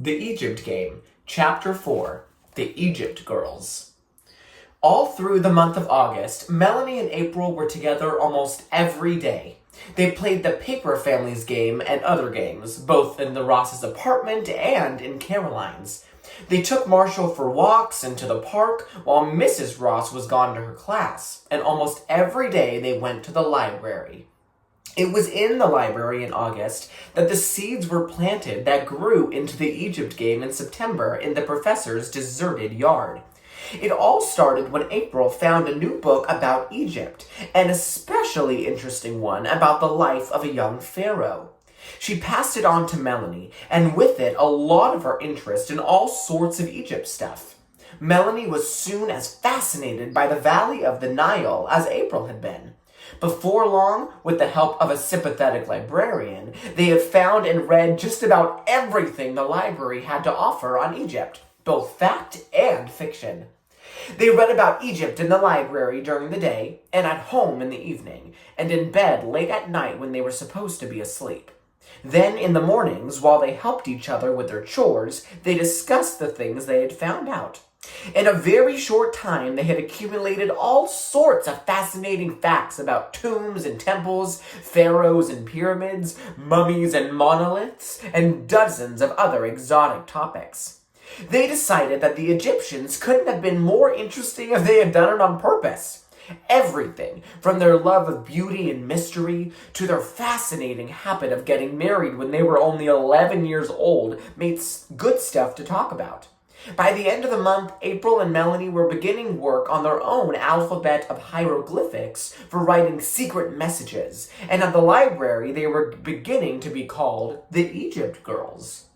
The Egypt Game, Chapter 4, The Egypt Girls. All through the month of August, Melanie and April were together almost every day. They played the Paper Families game and other games, both in the Ross's apartment and in Caroline's. They took Marshall for walks and to the park while Mrs. Ross was gone to her class, and almost every day they went to the library. It was in the library in August that the seeds were planted that grew into the Egypt game in September in the professor's deserted yard. It all started when April found a new book about Egypt, an especially interesting one about the life of a young pharaoh. She passed it on to Melanie, and with it a lot of her interest in all sorts of Egypt stuff. Melanie was soon as fascinated by the valley of the Nile as April had been. Before long, with the help of a sympathetic librarian, they had found and read just about everything the library had to offer on Egypt, both fact and fiction. They read about Egypt in the library during the day, and at home in the evening, and in bed late at night when they were supposed to be asleep. Then in the mornings, while they helped each other with their chores, they discussed the things they had found out. In a very short time, they had accumulated all sorts of fascinating facts about tombs and temples, pharaohs and pyramids, mummies and monoliths, and dozens of other exotic topics. They decided that the Egyptians couldn't have been more interesting if they had done it on purpose. Everything, from their love of beauty and mystery to their fascinating habit of getting married when they were only 11 years old, made good stuff to talk about. By the end of the month, April and Melanie were beginning work on their own alphabet of hieroglyphics for writing secret messages, and at the library they were beginning to be called the Egypt Girls.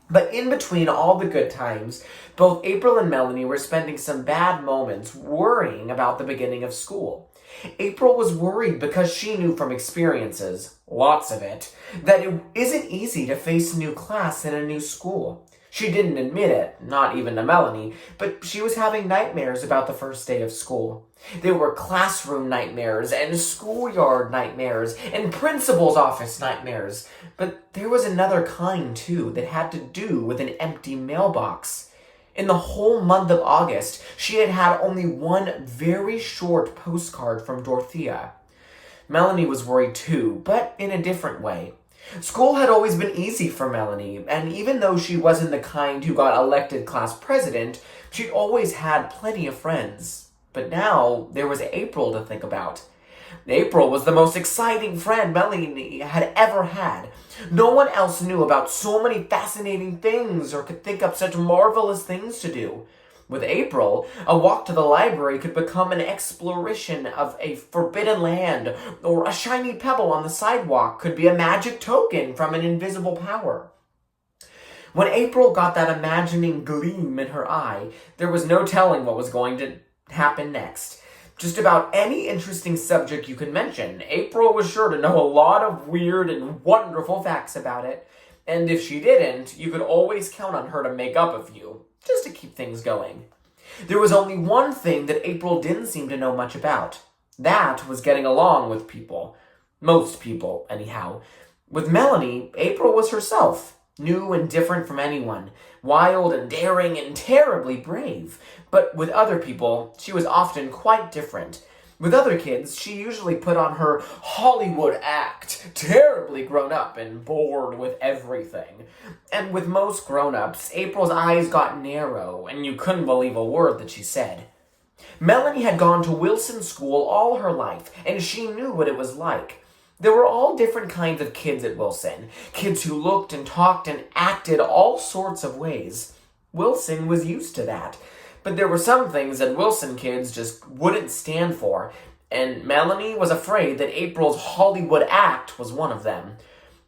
But in between all the good times, both April and Melanie were spending some bad moments worrying about the beginning of school. April was worried because she knew from experiences, lots of it, that it isn't easy to face a new class in a new school. She didn't admit it, not even to Melanie, but she was having nightmares about the first day of school. There were classroom nightmares and schoolyard nightmares and principal's office nightmares. But there was another kind, too, that had to do with an empty mailbox. In the whole month of August, she had had only one very short postcard from Dorothea. Melanie was worried, too, but in a different way. School had always been easy for Melanie, and even though she wasn't the kind who got elected class president, she'd always had plenty of friends. But now, there was April to think about. April was the most exciting friend Melanie had ever had. No one else knew about so many fascinating things or could think up such marvelous things to do. With April, a walk to the library could become an exploration of a forbidden land, or a shiny pebble on the sidewalk could be a magic token from an invisible power. When April got that imagining gleam in her eye, there was no telling what was going to happen next. Just about any interesting subject you could mention, April was sure to know a lot of weird and wonderful facts about it. And if she didn't, you could always count on her to make up a few, just to keep things going. There was only one thing that April didn't seem to know much about. That was getting along with people. Most people, anyhow. With Melanie, April was herself, new and different from anyone, wild and daring and terribly brave. But with other people, she was often quite different. With other kids, she usually put on her Hollywood act, terribly grown up and bored with everything. And with most grown-ups, April's eyes got narrow, and you couldn't believe a word that she said. Melanie had gone to Wilson School all her life, and she knew what it was like. There were all different kinds of kids at Wilson, kids who looked and talked and acted all sorts of ways. Wilson was used to that. But there were some things that Wilson kids just wouldn't stand for, and Melanie was afraid that April's Hollywood act was one of them.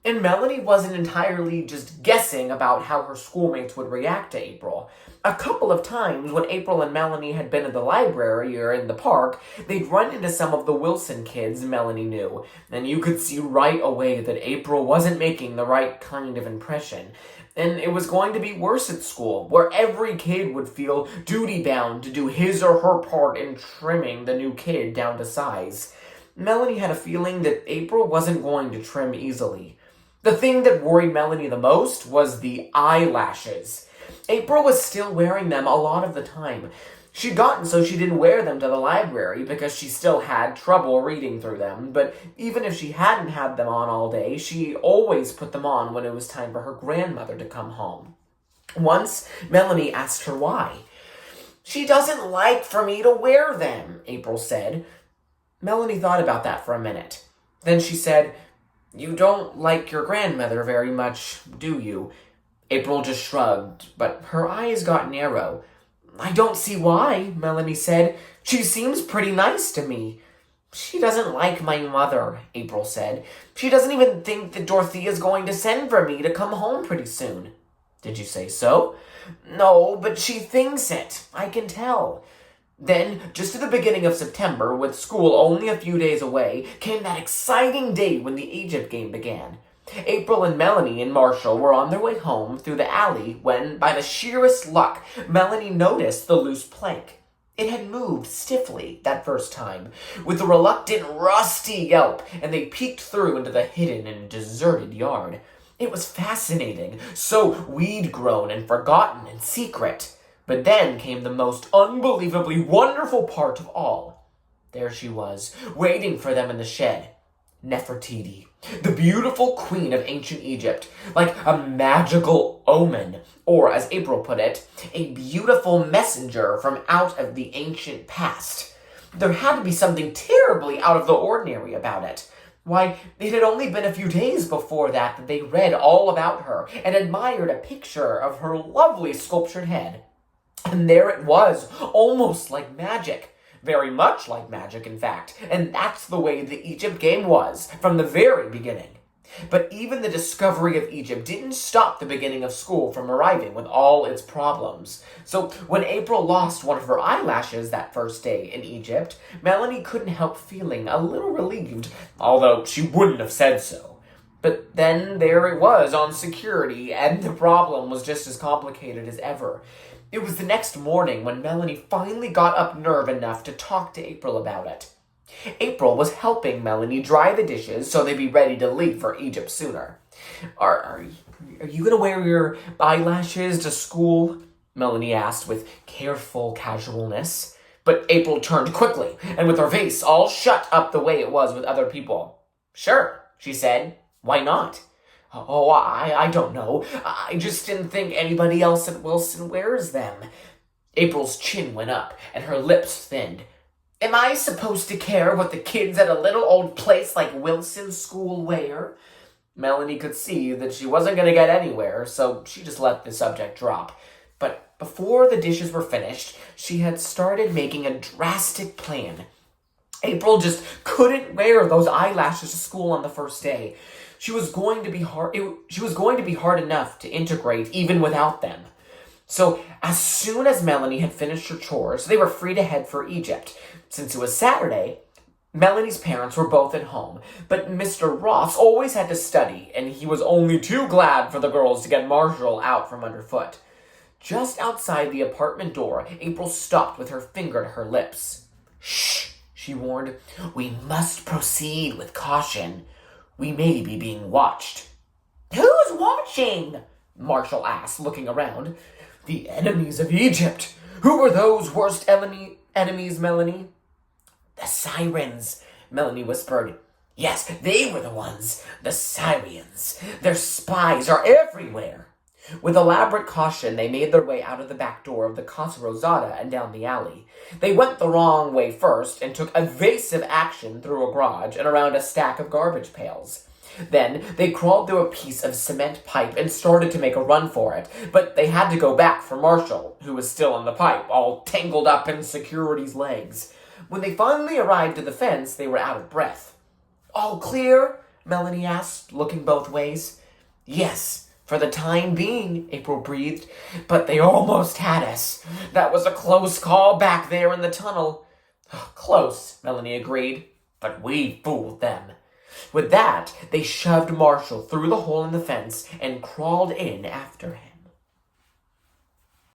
And Melanie wasn't entirely just guessing about how her schoolmates would react to April. A couple of times when April and Melanie had been at the library or in the park, they'd run into some of the Wilson kids Melanie knew, and you could see right away that April wasn't making the right kind of impression. And it was going to be worse at school, where every kid would feel duty-bound to do his or her part in trimming the new kid down to size. Melanie had a feeling that April wasn't going to trim easily. The thing that worried Melanie the most was the eyelashes. April was still wearing them a lot of the time. She'd gotten so she didn't wear them to the library because she still had trouble reading through them, but even if she hadn't had them on all day, she always put them on when it was time for her grandmother to come home. Once, Melanie asked her why. "She doesn't like for me to wear them," April said. Melanie thought about that for a minute. Then she said, "You don't like your grandmother very much, do you?" April just shrugged, but her eyes got narrow. "I don't see why," Melanie said. "She seems pretty nice to me." "She doesn't like my mother," April said. "She doesn't even think that Dorothea's going to send for me to come home pretty soon." "Did you say so?" "No, but she thinks it. I can tell." Then, just at the beginning of September, with school only a few days away, came that exciting day when the Egypt game began. April and Melanie and Marshall were on their way home through the alley when, by the sheerest luck, Melanie noticed the loose plank. It had moved stiffly that first time, with a reluctant, rusty yelp, and they peeked through into the hidden and deserted yard. It was fascinating, so weed-grown and forgotten and secret. But then came the most unbelievably wonderful part of all. There she was, waiting for them in the shed. Nefertiti, the beautiful queen of ancient Egypt, like a magical omen, or as April put it, a beautiful messenger from out of the ancient past. There had to be something terribly out of the ordinary about it. Why, it had only been a few days before that they read all about her and admired a picture of her lovely sculptured head. And there it was, almost like magic. Very much like magic, in fact. And that's the way the Egypt game was, from the very beginning. But even the discovery of Egypt didn't stop the beginning of school from arriving with all its problems. So when April lost one of her eyelashes that first day in Egypt, Melanie couldn't help feeling a little relieved, although she wouldn't have said so. But then there it was on security, and the problem was just as complicated as ever. It was the next morning when Melanie finally got up nerve enough to talk to April about it. April was helping Melanie dry the dishes so they'd be ready to leave for Egypt sooner. Are you going to wear your eyelashes to school?" Melanie asked with careful casualness. But April turned quickly, and with her face all shut up the way it was with other people. "Sure," she said. "Why not?" "Oh, I don't know. I just didn't think anybody else at Wilson wears them." April's chin went up, and her lips thinned. "Am I supposed to care what the kids at a little old place like Wilson School wear?" Melanie could see that she wasn't going to get anywhere, so she just let the subject drop. But before the dishes were finished, she had started making a drastic plan. April just couldn't wear those eyelashes to school on the first day. She was going to be hard enough to integrate even without them. So as soon as Melanie had finished her chores, they were free to head for Egypt. Since it was Saturday, Melanie's parents were both at home, but Mr. Ross always had to study, and he was only too glad for the girls to get Marshall out from underfoot. Just outside the apartment door, April stopped with her finger to her lips. "Shh," she warned. "We must proceed with caution. We may be being watched." "Who's watching?" Marshall asked, looking around. "The enemies of Egypt. Who were those worst enemies, Melanie?" "The Sirens," Melanie whispered. "Yes, they were the ones. The Syrians. Their spies are everywhere." With elaborate caution, they made their way out of the back door of the Casa Rosada and down the alley. They went the wrong way first and took evasive action through a garage and around a stack of garbage pails. Then they crawled through a piece of cement pipe and started to make a run for it, but they had to go back for Marshall, who was still in the pipe, all tangled up in security's legs. When they finally arrived at the fence, they were out of breath. "All clear?" Melanie asked, looking both ways. "Yes. For the time being," April breathed, "but they almost had us. That was a close call back there in the tunnel." "Close," Melanie agreed, "but we fooled them." With that, they shoved Marshall through the hole in the fence and crawled in after him.